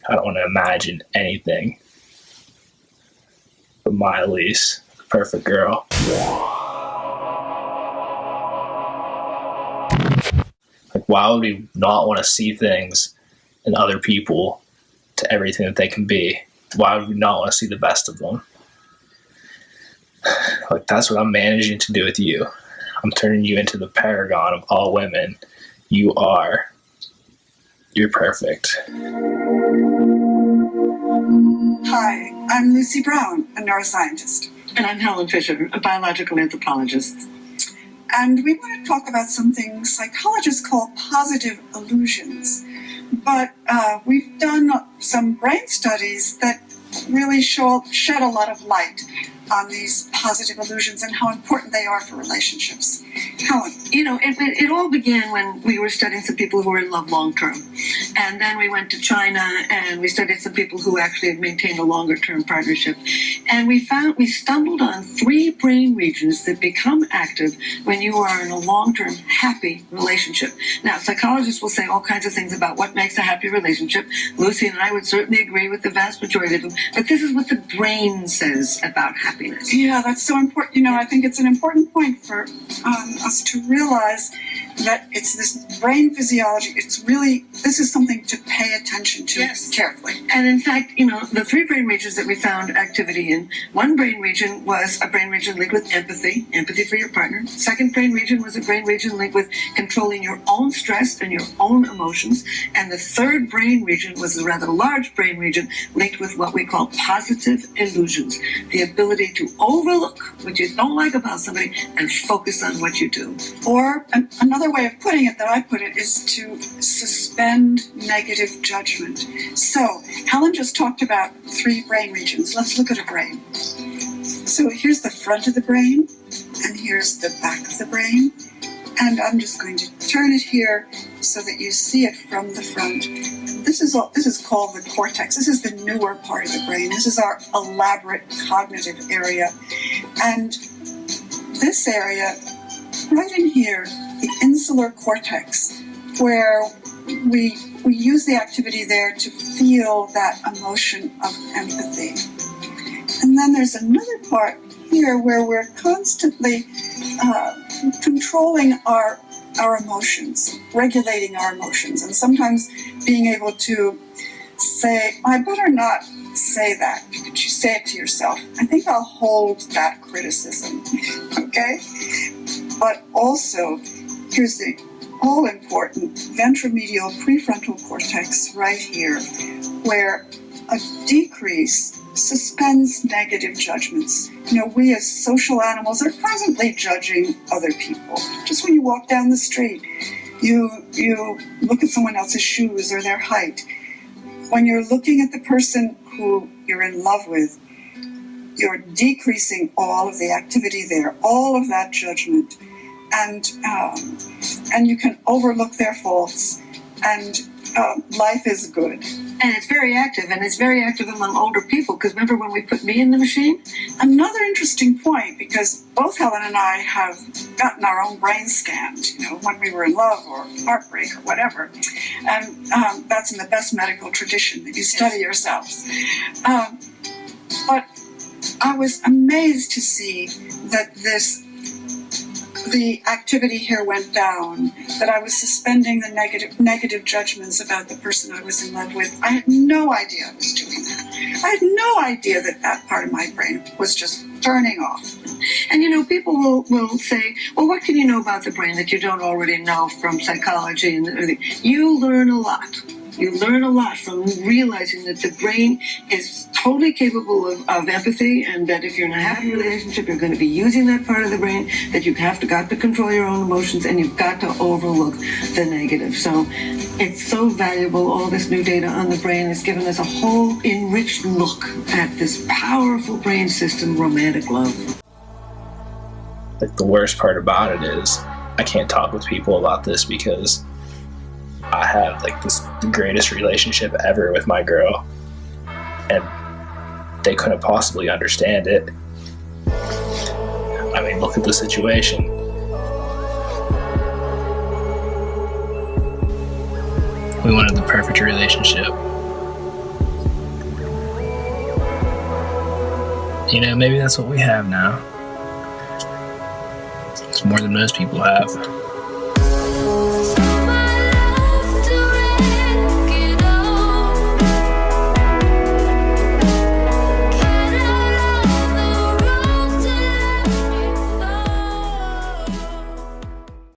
I don't want to imagine anything but my Alyce, the perfect girl. Like, why would we not want to see things in other people to everything that they can be? Why would we not want to see the best of them? Like, that's what I'm managing to do with you. I'm turning you into the paragon of all women. You're perfect. Hi, I'm Lucy Brown, a neuroscientist. And I'm Helen Fisher, a biological anthropologist. And we want to talk about something psychologists call positive illusions. But we've done some brain studies that really shed a lot of light on these positive illusions and how important they are for relationships. Helen? You know, it all began when we were studying some people who were in love long term. And then we went to China and we studied some people who actually had maintained a longer term partnership. And we stumbled on 3 brain regions that become active when you are in a long term happy relationship. Now, psychologists will say all kinds of things about what makes a happy relationship. Lucy and I would certainly agree with the vast majority of them. But this is what the brain says about happiness. Yeah, that's so important. You know, I think it's an important point for us to realize that it's this brain physiology. This is something to pay attention to carefully. And in fact, you know, the 3 brain regions that we found activity in, one brain region was a brain region linked with empathy for your partner. Second brain region was a brain region linked with controlling your own stress and your own emotions. And the third brain region was a rather large brain region linked with what we call positive illusions, the ability to overlook what you don't like about somebody and focus on what you do. Or another way of putting it that I put it is to suspend negative judgment. So Helen just talked about 3 brain regions. Let's look at a brain. So here's the front of the brain, and here's the back of the brain. And I'm just going to turn it here so that you see it from the front. This is called the cortex. This is the newer part of the brain. This is our elaborate cognitive area. And this area, right in here, the insular cortex, where we use the activity there to feel that emotion of empathy. And then there's another part here where we're constantly controlling our emotions, regulating our emotions, and sometimes being able to say, I better not say that. Could you say it to yourself? I think I'll hold that criticism, okay? But also, here's the all-important ventromedial prefrontal cortex right here, where a decrease suspends negative judgments. You know, we as social animals are constantly judging other people. Just when you walk down the street, you look at someone else's shoes or their height. When you're looking at the person who you're in love with, you're decreasing all of the activity there, all of that judgment, and you can overlook their faults, and life is good. And it's very active, and it's very active among older people, because remember when we put me in the machine? Another interesting point, because both Helen and I have gotten our own brain scanned, you know, when we were in love or heartbreak or whatever. And that's in the best medical tradition, that you study yourselves. But I was amazed to see that the activity here went down, that I was suspending the negative judgments about the person I was in love with. I had no idea I was doing that. I had no idea that part of my brain was just turning off. And you know, people will say, well, what can you know about the brain that you don't already know from psychology and everything? You learn a lot. You learn a lot from realizing that the brain is totally capable of empathy, and that if you're in a happy relationship, you're going to be using that part of the brain, that you got to control your own emotions, and you've got to overlook the negative. So it's so valuable. All this new data on the brain has given us a whole enriched look at this powerful brain system, romantic love. Like, the worst part about it is I can't talk with people about this because I have like the greatest relationship ever with my girl, and they couldn't possibly understand it. I mean, look at the situation. We wanted the perfect relationship. You know, maybe that's what we have now. It's more than most people have.